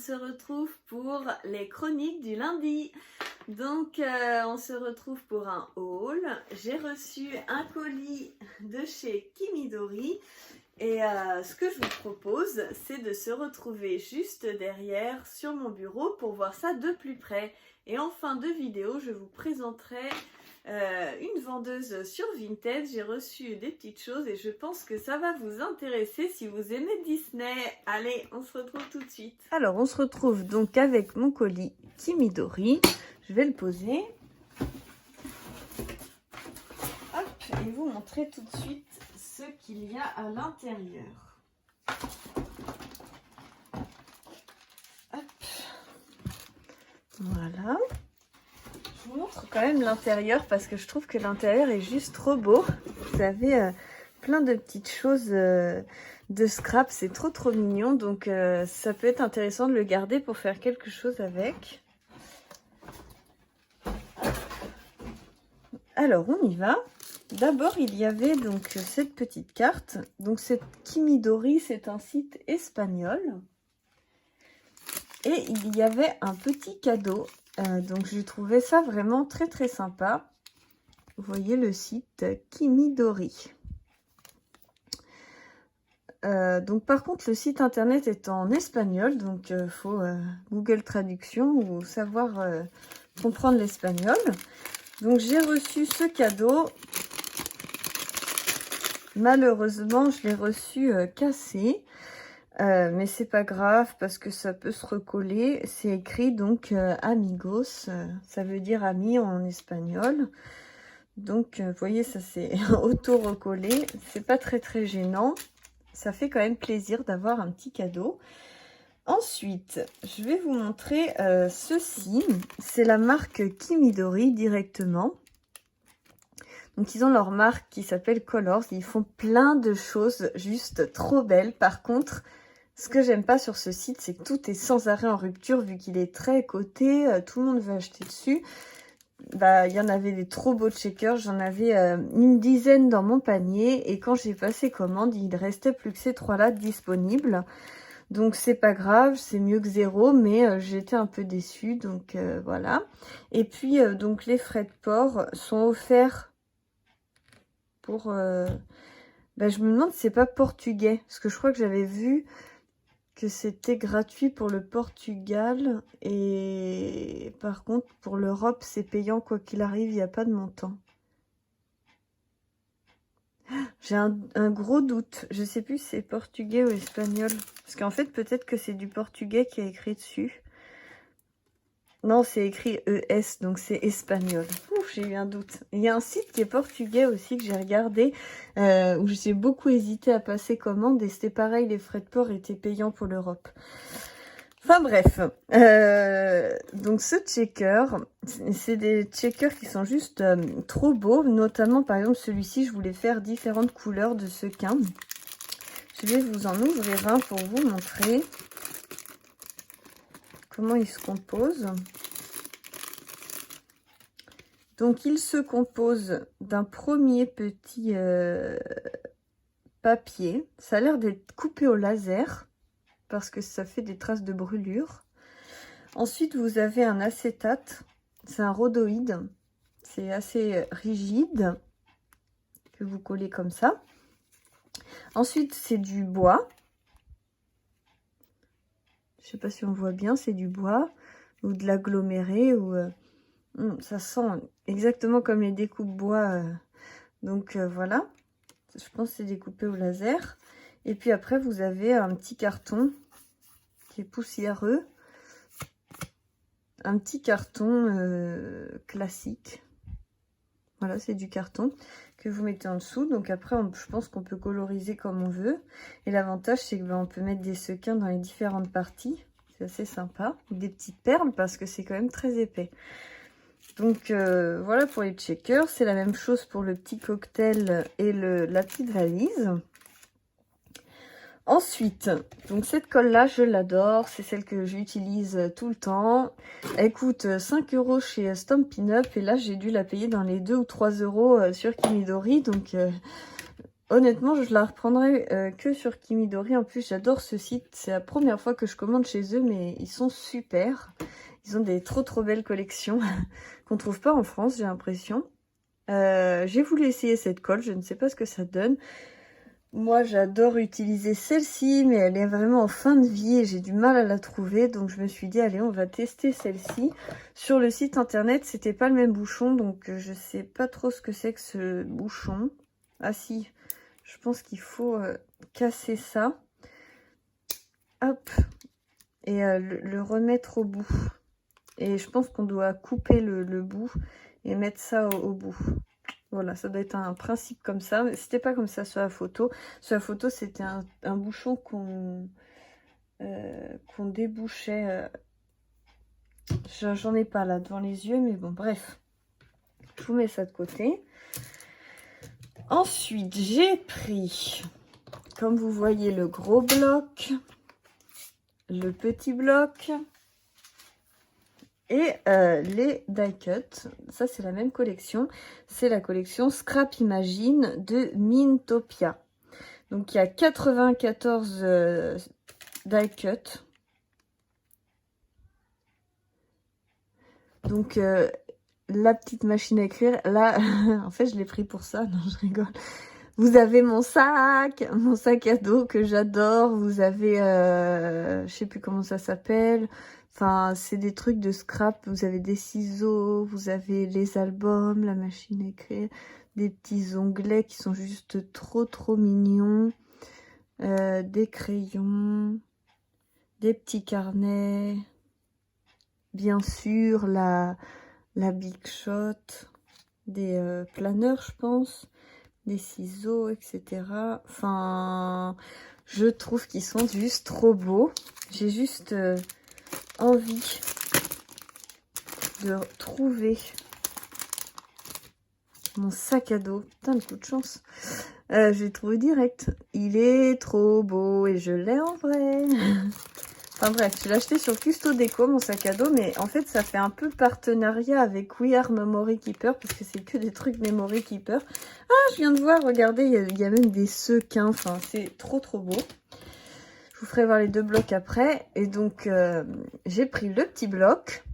se retrouve pour les chroniques du lundi. Donc on se retrouve pour un haul. J'ai reçu un colis de chez Kimidori et ce que je vous propose, c'est de se retrouver juste derrière sur mon bureau pour voir ça de plus près. Et en fin de vidéo, je vous présenterai une vendeuse sur Vinted. J'ai reçu des petites choses et je pense que ça va vous intéresser si vous aimez Disney. Allez, on se retrouve tout de suite. Alors, on se retrouve donc avec mon colis Kimidori. Je vais le poser. Hop, et vous montrer tout de suite ce qu'il y a à l'intérieur. Hop. Voilà. Je vous montre quand même l'intérieur parce que je trouve que l'intérieur est juste trop beau. Vous avez plein de petites choses de scrap, c'est trop mignon. Donc ça peut être intéressant de le garder pour faire quelque chose avec. Alors on y va. D'abord il y avait donc cette petite carte. Donc cette Kimidori, c'est un site espagnol. Et il y avait un petit cadeau. Donc j'ai trouvé ça vraiment très sympa. Vous voyez le site Kimidori. Donc par contre le site internet est en espagnol. Donc il faut Google Traduction ou savoir comprendre l'espagnol. Donc j'ai reçu ce cadeau. Malheureusement je l'ai reçu cassé. Mais c'est pas grave parce que ça peut se recoller. C'est écrit donc amigos, ça veut dire ami en espagnol. Donc vous voyez, ça c'est auto-recollé. C'est pas très gênant. Ça fait quand même plaisir d'avoir un petit cadeau. Ensuite, je vais vous montrer ceci. C'est la marque Kimidori directement. Donc ils ont leur marque qui s'appelle Colors. Ils font plein de choses juste trop belles. Par contre, ce que j'aime pas sur ce site, c'est que tout est sans arrêt en rupture vu qu'il est très coté. Tout le monde veut acheter dessus. Bah, il y en avait des trop beaux checkers. J'en avais une dizaine dans mon panier. Et quand j'ai passé commande, il restait plus que ces trois-là disponibles. Donc c'est pas grave, c'est mieux que zéro. Mais j'étais un peu déçue. Donc voilà. Et puis donc les frais de port sont offerts pour... bah, je me demande si c'est pas portugais. Parce que je crois que j'avais vu que c'était gratuit pour le Portugal. Et par contre, pour l'Europe, c'est payant. Quoi qu'il arrive, il n'y a pas de montant. J'ai un gros doute. Je sais plus si c'est portugais ou espagnol. Parce qu'en fait, peut-être que c'est du portugais qui est écrit dessus. Non, c'est écrit ES, donc c'est espagnol. Ouf, j'ai eu un doute. Il y a un site qui est portugais aussi que j'ai regardé, où j'ai beaucoup hésité à passer commande, et c'était pareil, les frais de port étaient payants pour l'Europe. Enfin bref, donc ce checker, c'est des checkers qui sont juste trop beaux, notamment par exemple celui-ci, je voulais faire différentes couleurs de sequins. Je vais vous en ouvrir un pour vous montrer comment il se compose. Donc il se compose d'un premier petit papier. Ça a l'air d'être coupé au laser parce que ça fait des traces de brûlure. Ensuite vous avez un acétate. C'est un rhodoïde. C'est assez rigide que vous collez comme ça. Ensuite c'est du bois. Je sais pas si on voit bien, c'est du bois ou de l'aggloméré ou... ça sent exactement comme les découpes bois. Donc voilà. Je pense que c'est découpé au laser. Et puis après, vous avez un petit carton qui est poussiéreux. Un petit carton classique. Voilà, c'est du carton que vous mettez en dessous. Donc après, je pense qu'on peut coloriser comme on veut. Et l'avantage, c'est que on peut mettre des sequins dans les différentes parties. C'est assez sympa. Des petites perles parce que c'est quand même très épais. Donc voilà pour les checkers. C'est la même chose pour le petit cocktail et la petite valise. Ensuite, donc cette colle là, je l'adore. C'est celle que j'utilise tout le temps. Elle coûte 5 € chez Stampin' Up. Et là, j'ai dû la payer dans les 2 ou 3 € sur Kimidori. Donc honnêtement, je la reprendrai que sur Kimidori. En plus, j'adore ce site. C'est la première fois que je commande chez eux, mais ils sont super. Ils ont des trop belles collections qu'on trouve pas en France, j'ai l'impression. J'ai voulu essayer cette colle, je ne sais pas ce que ça donne. Moi, j'adore utiliser celle-ci, mais elle est vraiment en fin de vie et j'ai du mal à la trouver. Donc, je me suis dit, allez, on va tester celle-ci. Sur le site internet, c'était pas le même bouchon, donc je sais pas trop ce que c'est que ce bouchon. Ah si, je pense qu'il faut casser ça. Hop, et le remettre au bout. Et je pense qu'on doit couper le bout et mettre ça au bout. Voilà, ça doit être un principe comme ça. Mais c'était pas comme ça sur la photo. Sur la photo, c'était un bouchon qu'on débouchait. J'en ai pas là devant les yeux, mais bon, bref. Je vous mets ça de côté. Ensuite, j'ai pris, comme vous voyez, le gros bloc, le petit bloc et les die cut. Ça, c'est la même collection. C'est la collection Scrap Imagine de Mintopia. Donc, il y a 94 die cut. Donc, la petite machine à écrire, là, en fait, je l'ai pris pour ça. Non, je rigole. Vous avez mon sac à dos que j'adore. Vous avez, je sais plus comment ça s'appelle. Enfin, c'est des trucs de scrap. Vous avez des ciseaux, vous avez les albums, la machine à écrire, des petits onglets qui sont juste trop mignons. Des crayons, des petits carnets. Bien sûr, la Big Shot, des planeurs, je pense. Des ciseaux, etc. Enfin, je trouve qu'ils sont juste trop beaux. J'ai juste envie de trouver mon sac à dos. Putain, le coup de chance. J'ai trouvé direct. Il est trop beau et je l'ai en vrai. Enfin bref, je l'ai acheté sur Custo Déco, mon sac à dos, mais en fait, ça fait un peu partenariat avec We Are Memory Keeper, parce que c'est que des trucs Memory Keeper. Ah, je viens de voir, regardez, il y a même des sequins, enfin, c'est trop beau. Je vous ferai voir les deux blocs après. Et donc, j'ai pris le petit bloc.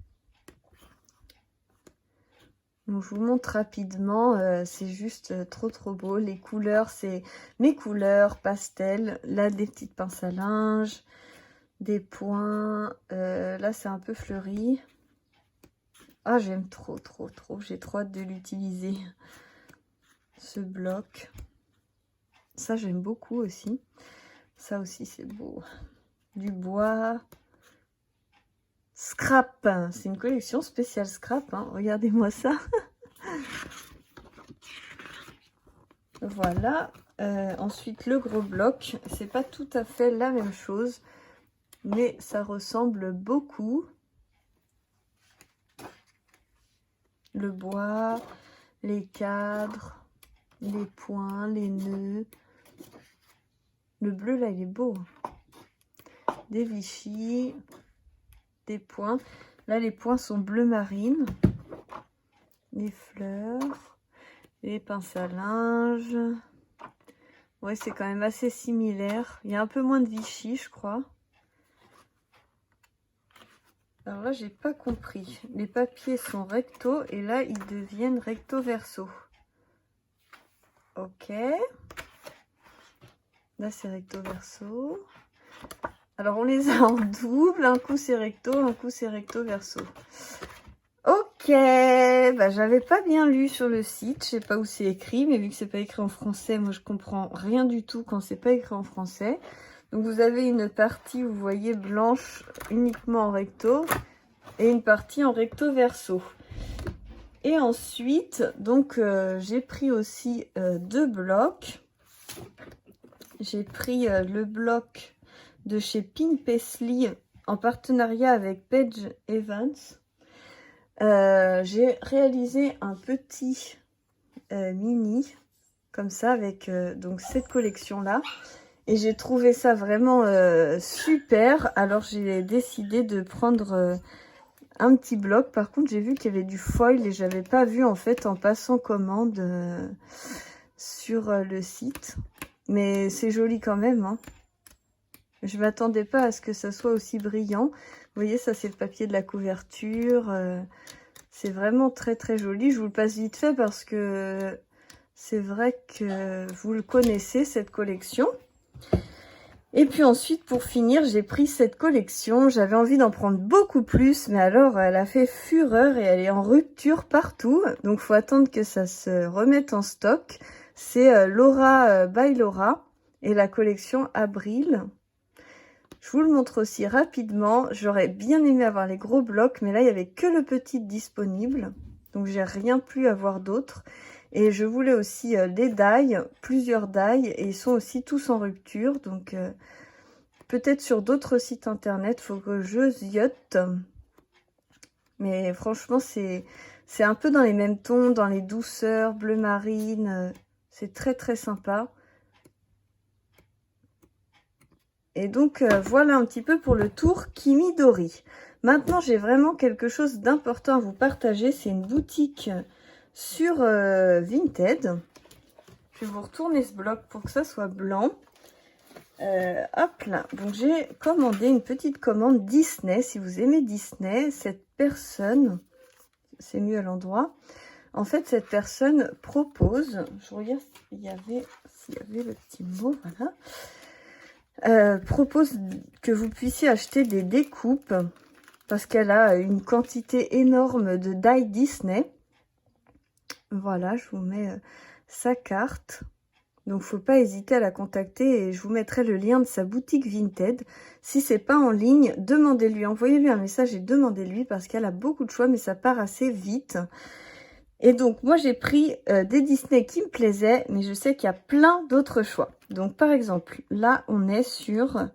Donc, je vous montre rapidement, c'est juste trop beau. Les couleurs, c'est mes couleurs pastel. Là, des petites pinces à linge. Des points, là c'est un peu fleuri. Ah, j'aime trop. J'ai trop hâte de l'utiliser. Ce bloc. Ça, j'aime beaucoup aussi. Ça aussi, c'est beau. Du bois. Scrap. C'est une collection spéciale scrap. Hein. Regardez-moi ça. Voilà. Ensuite, le gros bloc. C'est pas tout à fait la même chose. Mais ça ressemble beaucoup. Le bois, les cadres, les points, les nœuds. Le bleu, là, il est beau. Des Vichy, des points. Là, les points sont bleu marine. Les fleurs, les pinces à linge. Ouais, c'est quand même assez similaire. Il y a un peu moins de Vichy, je crois. Alors là, j'ai pas compris. Les papiers sont recto et là, ils deviennent recto verso. Ok. Là, c'est recto verso. Alors, on les a en double. Un coup, c'est recto, un coup, c'est recto verso. Ok. Bah, j'avais pas bien lu sur le site. Je sais pas où c'est écrit, mais vu que c'est pas écrit en français, moi, je comprends rien du tout quand c'est pas écrit en français. Donc, vous avez une partie, vous voyez, blanche uniquement en recto. Et une partie en recto verso. Et ensuite, donc, j'ai pris aussi deux blocs. J'ai pris le bloc de chez Pin Paisley en partenariat avec Paige Evans. J'ai réalisé un petit mini comme ça avec donc cette collection là. Et j'ai trouvé ça vraiment super. Alors j'ai décidé de prendre un petit bloc. Par contre, j'ai vu qu'il y avait du foil et j'avais pas vu en fait en passant commande sur le site. Mais c'est joli quand même, hein. Je m'attendais pas à ce que ça soit aussi brillant. Vous voyez, ça c'est le papier de la couverture. C'est vraiment très très joli. Je vous le passe vite fait parce que c'est vrai que vous le connaissez, cette collection. Et puis ensuite, pour finir, j'ai pris cette collection. J'avais envie d'en prendre beaucoup plus, mais alors elle a fait fureur et elle est en rupture partout. Donc, faut attendre que ça se remette en stock. C'est Laura by Laura et la collection Abril. Je vous le montre aussi rapidement. J'aurais bien aimé avoir les gros blocs, mais là, il n'y avait que le petit disponible. Donc, j'ai rien pu avoir d'autre. Et je voulais aussi des die, plusieurs die, et ils sont aussi tous en rupture. Donc, peut-être sur d'autres sites internet, il faut que je ziote. Mais franchement, c'est un peu dans les mêmes tons, dans les douceurs, bleu marine. C'est très, très sympa. Et donc, voilà un petit peu pour le tour Kimidori. Maintenant, j'ai vraiment quelque chose d'important à vous partager. C'est une boutique sur Vinted. Je vais vous retourner ce bloc pour que ça soit blanc. Hop là. Donc, j'ai commandé une petite commande Disney. Si vous aimez Disney, cette personne, c'est mieux à l'endroit. En fait, cette personne propose, je regarde s'il y avait le petit mot, voilà. Propose que vous puissiez acheter des découpes parce qu'elle a une quantité énorme de die Disney. Voilà, je vous mets sa carte. Donc, faut pas hésiter à la contacter et je vous mettrai le lien de sa boutique Vinted. Si c'est pas en ligne, demandez-lui, envoyez-lui un message et demandez-lui parce qu'elle a beaucoup de choix, mais ça part assez vite. Et donc, moi, j'ai pris des Disney qui me plaisaient, mais je sais qu'il y a plein d'autres choix. Donc, par exemple, là, on est sur...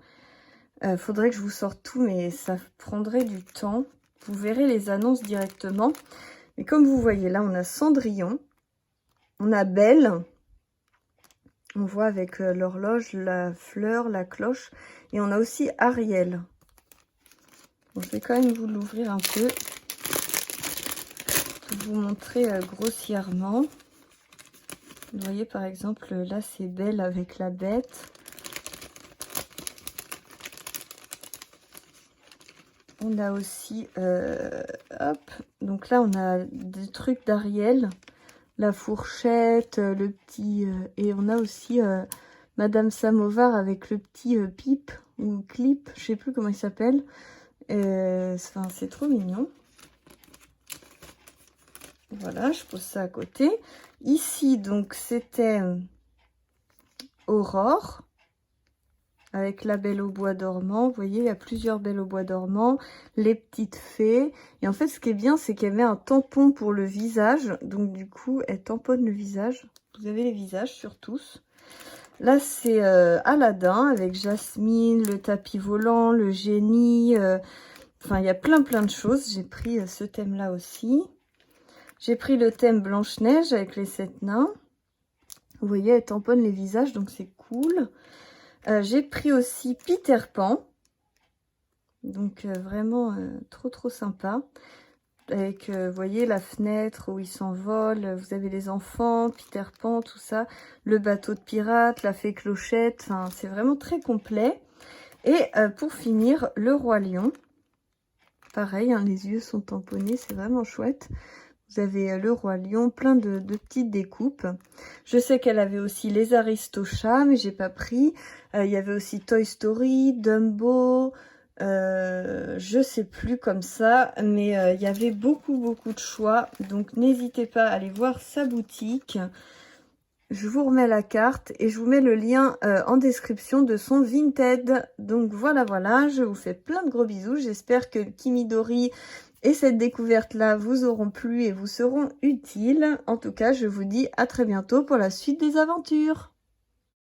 faudrait que je vous sorte tout, mais ça prendrait du temps. Vous verrez les annonces directement. Mais comme vous voyez, là, on a Cendrillon. On a Belle. On voit avec l'horloge, la fleur, la cloche. Et on a aussi Ariel. Bon, je vais quand même vous l'ouvrir un peu. Vous montrer grossièrement. Vous voyez par exemple là c'est Belle avec la bête. On a aussi hop, donc là on a des trucs d'Ariel, la fourchette, le petit et on a aussi Madame Samovar avec le petit pipe ou clip, je sais plus comment il s'appelle. Enfin, c'est trop mignon. Voilà, je pose ça à côté. Ici, donc, c'était Aurore avec la Belle au bois dormant. Vous voyez, il y a plusieurs Belles au bois dormant. Les petites fées. Et en fait, ce qui est bien, c'est qu'elle met un tampon pour le visage. Donc, du coup, elle tamponne le visage. Vous avez les visages sur tous. Là, c'est Aladdin avec Jasmine, le tapis volant, le génie. Enfin, il y a plein de choses. J'ai pris ce thème-là aussi. J'ai pris le thème Blanche-Neige avec les 7 nains. Vous voyez, elle tamponne les visages, donc c'est cool. J'ai pris aussi Peter Pan. Donc vraiment trop sympa. Avec, vous voyez, la fenêtre où il s'envole. Vous avez les enfants, Peter Pan, tout ça. Le bateau de pirate, la fée Clochette. Enfin, c'est vraiment très complet. Et pour finir, le Roi Lion. Pareil, hein, les yeux sont tamponnés, c'est vraiment chouette. Vous avez le Roi Lion, plein de petites découpes. Je sais qu'elle avait aussi les Aristochats, mais j'ai pas pris. Il y avait aussi Toy Story, Dumbo, je sais plus comme ça. Mais il y avait beaucoup de choix. Donc n'hésitez pas à aller voir sa boutique. Je vous remets la carte et je vous mets le lien en description de son Vinted. Donc voilà, je vous fais plein de gros bisous. J'espère que Kimidori et cette découverte-là vous auront plu et vous seront utiles. En tout cas, je vous dis à très bientôt pour la suite des aventures.